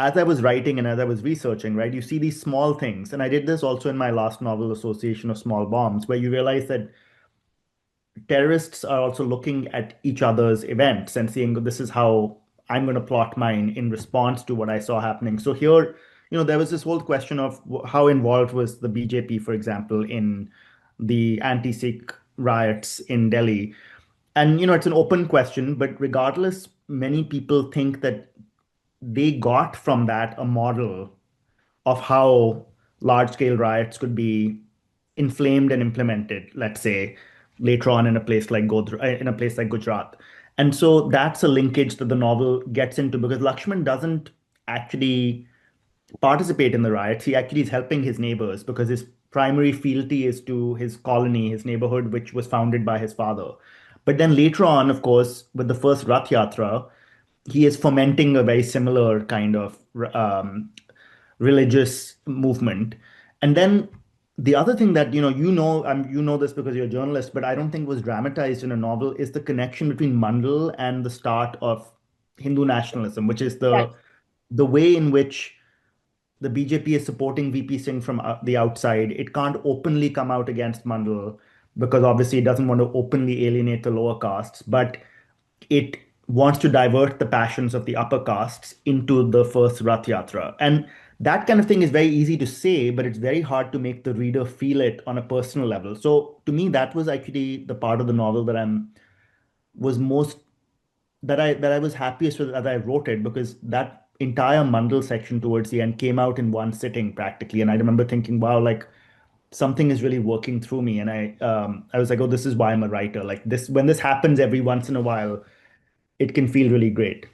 as I was writing and as I was researching, right, you see these small things. And I did this also in my last novel, Association of Small Bombs, where you realize that terrorists are also looking at each other's events and saying, this is how I'm going to plot mine in response to what I saw happening. So here, there was this whole question of how involved was the BJP, for example, in the anti-Sikh riots in Delhi. And, it's an open question, but regardless, many people think that they got from that a model of how large scale riots could be inflamed and implemented, let's say, later on in a place like Gujarat. And so that's a linkage that the novel gets into because Lakshman doesn't actually participate in the riots. He actually is helping his neighbors because his primary fealty is to his colony, his neighborhood, which was founded by his father. But then later on, of course, with the first Rath Yatra, he is fomenting a very similar kind of religious movement. And then the other thing that you know this because you're a journalist, but I don't think was dramatized in a novel is the connection between Mandal and the start of Hindu nationalism, which is Right. the way in which the BJP is supporting VP Singh from the outside. It can't openly come out against Mandal because obviously it doesn't want to openly alienate the lower castes, but it wants to divert the passions of the upper castes into the first Rath Yatra. And that kind of thing is very easy to say, but it's very hard to make the reader feel it on a personal level. So to me, that was actually the part of the novel that was most that I was happiest with as I wrote it because that entire Mandal section towards the end came out in one sitting practically. And I remember thinking, wow, like something is really working through me. And I was like, oh, this is why I'm a writer. Like this, when this happens every once in a while, it can feel really great.